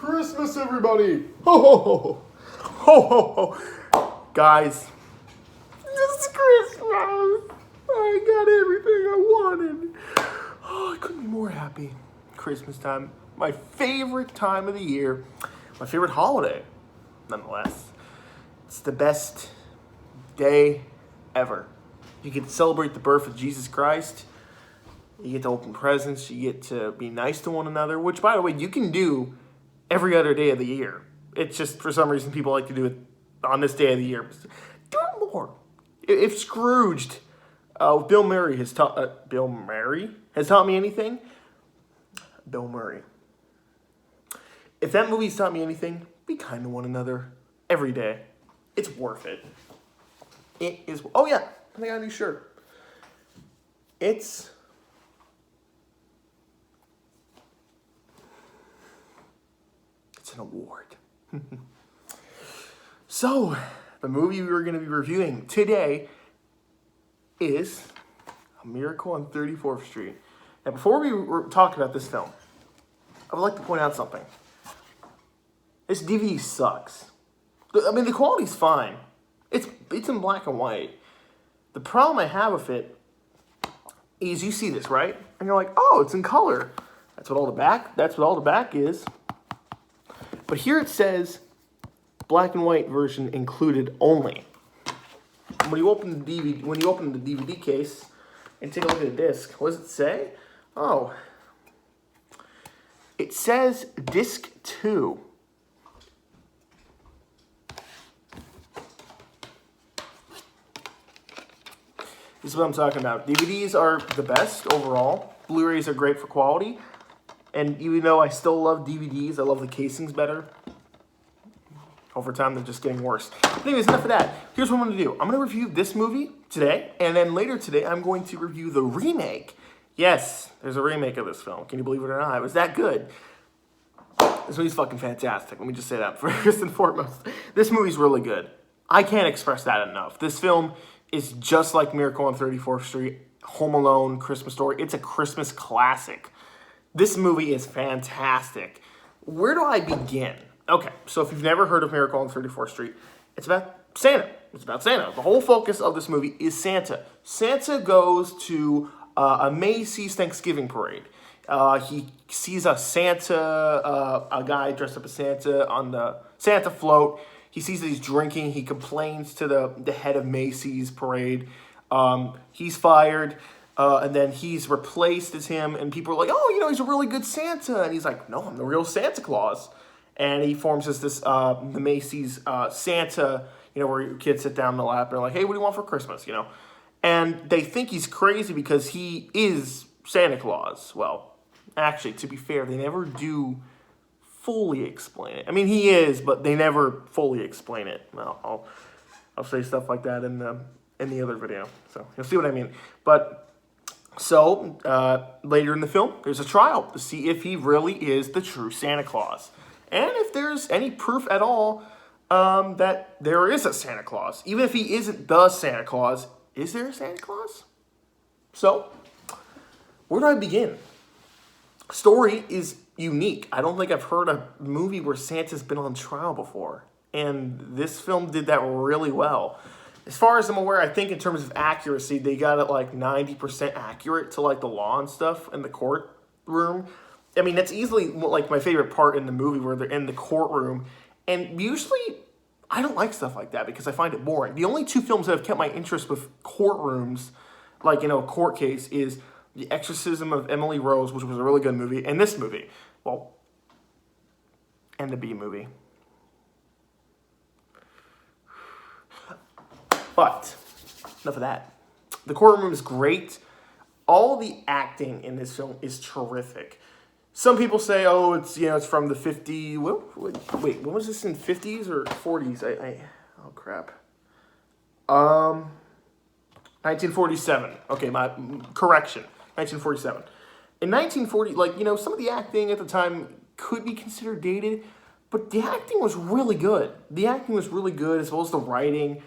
Christmas, everybody! Ho, ho, ho! Ho, ho, ho! Guys, it's Christmas! I got everything I wanted. Oh, I couldn't be more happy. Christmas time, my favorite time of the year, my favorite holiday, nonetheless. It's the best day ever. You get to celebrate the birth of Jesus Christ. You get to open presents. You get to be nice to one another, which, by the way, you can do every other day of the year. It's just, for some reason, people like to do it on this day of the year. Do it more. If Scrooged, Bill Murray has taught me anything, Bill Murray. If that movie's taught me anything, be kind to one another every day. It's worth it. It is. Oh yeah, I got a new shirt. It's an award. So, the movie we're going to be reviewing today is A Miracle on 34th Street. Now, before we talk about this film, I would like to point out something. This DVD sucks. I mean, the quality's fine. It's in black and white. The problem I have with it is you see this, right? And you're like, oh, it's in color. That's what all the back is. But here it says black and white version included only. When you open the DVD case and take a look at the disc, what does it say? Oh, it says disc 2. This is what I'm talking about. DVDs are the best overall. Blu-rays are great for quality. And even though I still love DVDs, I love the casings better. Over time, they're just getting worse. But anyways, enough of that. Here's what I'm going to do. I'm going to review this movie today. And then later today, I'm going to review the remake. Yes, there's a remake of this film. Can you believe it or not? It was that good. This movie's fucking fantastic. Let me just say that first and foremost. This movie's really good. I can't express that enough. This film is just like Miracle on 34th Street, Home Alone, Christmas Story. It's a Christmas classic. This movie is fantastic. Where do I begin? Okay, so if you've never heard of Miracle on 34th Street, it's about Santa. It's about Santa. The whole focus of this movie is Santa. Santa goes to a Macy's Thanksgiving parade. He sees a guy dressed up as Santa on the Santa float. He sees that he's drinking. He complains to the head of Macy's parade. He's fired. And then he's replaced as him, and people are like, oh, he's a really good Santa. And he's like, no, I'm the real Santa Claus. And he forms the Macy's Santa, where kids sit down in the lap and they're like, hey, what do you want for Christmas, And they think he's crazy because he is Santa Claus. Well, actually, to be fair, they never do fully explain it. I mean, he is, but they never fully explain it. Well, I'll say stuff like that in the other video, so you'll see what I mean. But so later in the film, there's a trial to see if he really is the true Santa Claus, and if there's any proof at all that there is a Santa Claus. Even if he isn't the Santa Claus, is there a Santa Claus? So, where do I begin? Story is unique. I don't think I've heard a movie where Santa's been on trial before, and this film did that really well. As far as I'm aware, I think in terms of accuracy, they got it like 90% accurate to like the law and stuff in the courtroom. I mean, that's easily like my favorite part in the movie where they're in the courtroom. And usually, I don't like stuff like that because I find it boring. The only two films that have kept my interest with courtrooms, like, a court case, is The Exorcism of Emily Rose, which was a really good movie, and this movie. Well, and the B movie. But, enough of that. The courtroom is great. All the acting in this film is terrific. Some people say, oh, it's from the 50s. Wait, when was this in 50s or 40s? Oh, crap. 1947. Okay, my correction. 1947. In 1940, some of the acting at the time could be considered dated, but the acting was really good. The acting was really good, as well as the writing.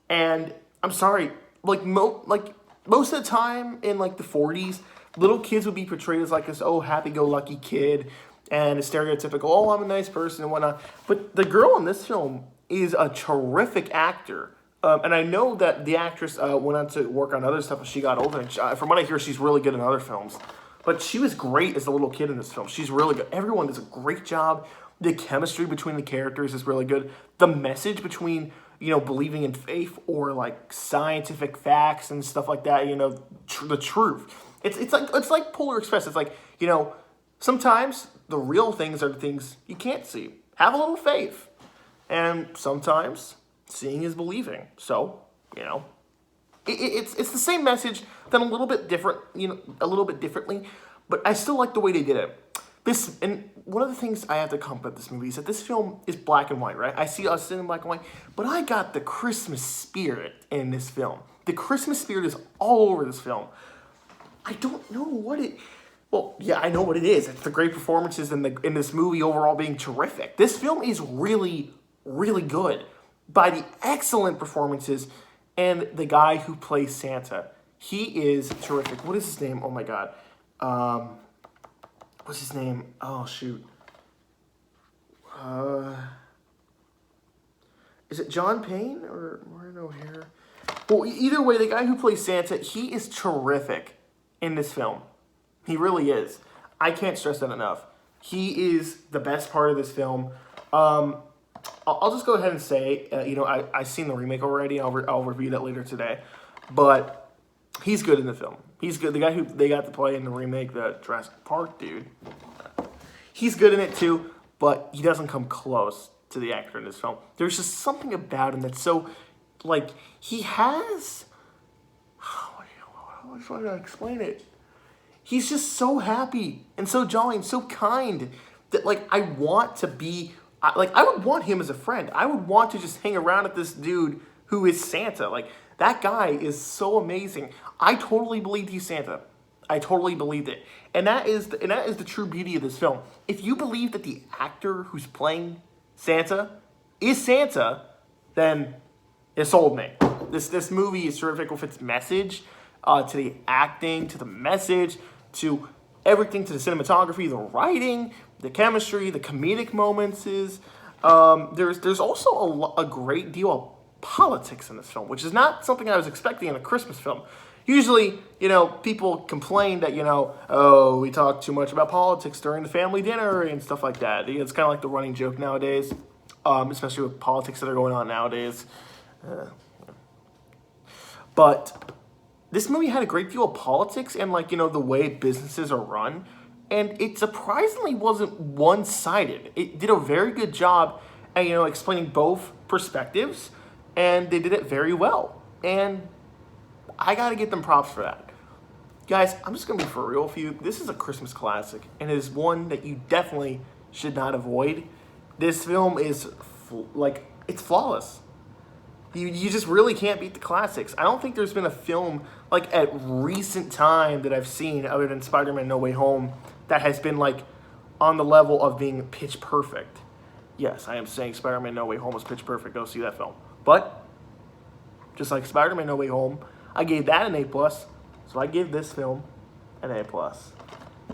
And I'm sorry, most of the time in the 40s, little kids would be portrayed as this happy-go-lucky kid. and it's stereotypical, oh, I'm a nice person and whatnot. But the girl in this film is a terrific actor. And I know that the actress went on to work on other stuff as she got older. And from what I hear, she's really good in other films. But she was great as a little kid in this film. She's really good. Everyone does a great job. The chemistry between the characters is really good. The message between, believing in faith or like scientific facts and stuff like that, the truth. It's like Polar Express. It's like, sometimes the real things are the things you can't see. Have a little faith. And sometimes seeing is believing. So, it's the same message, done a little bit different, a little bit differently, but I still like the way they did it. And one of the things I have to compliment this movie is that this film is black and white, right? I see us in black and white, but I got the Christmas spirit in this film. The Christmas spirit is all over this film. I don't know what it... Well, yeah, I know what it is. It's the great performances in this movie overall being terrific. This film is really, really good by the excellent performances and the guy who plays Santa. He is terrific. What is his name? Oh, my God. What's his name? Oh, shoot. Is it John Payne or Martin O'Hare? Well, either way, the guy who plays Santa, he is terrific in this film. He really is. I can't stress that enough. He is the best part of this film. I'll just go ahead and say, I've seen the remake already. I'll review that later today. But he's good in the film. He's good. The guy who they got to play in the remake, the Jurassic Park dude, he's good in it too, but he doesn't come close to the actor in this film. There's just something about him that's so, he has... How do I explain it? He's just so happy and so jolly and so kind that, I want to be... I would want him as a friend. I would want to just hang around with this dude who is Santa. That guy is so amazing. I totally believed he's Santa. I totally believed it. And that is the true beauty of this film. If you believe that the actor who's playing Santa is Santa, then it sold me. This movie is terrific with its message, to the acting, to the message, to everything, to the cinematography, the writing, the chemistry, the comedic moments. There's also a great deal of politics in this film, which is not something I was expecting in a Christmas film. Usually, people complain that, we talk too much about politics during the family dinner and stuff like that. It's kind of like the running joke nowadays, especially with politics that are going on nowadays. But this movie had a great deal of politics and, the way businesses are run. And it surprisingly wasn't one-sided. It did a very good job at, explaining both perspectives. And they did it very well. And I got to give them props for that. Guys, I'm just going to be for real with you. This is a Christmas classic. And it is one that you definitely should not avoid. This film is, it's flawless. You just really can't beat the classics. I don't think there's been a film, at recent time that I've seen, other than Spider-Man No Way Home, that has been, on the level of being pitch perfect. Yes, I am saying Spider-Man No Way Home is pitch perfect. Go see that film. But, just like Spider-Man No Way Home, I gave that an A+, so I give this film an A+.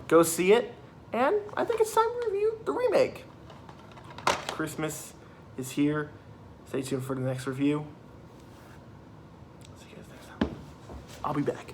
Go see it, and I think it's time to review the remake. Christmas is here. Stay tuned for the next review. See you guys next time. I'll be back.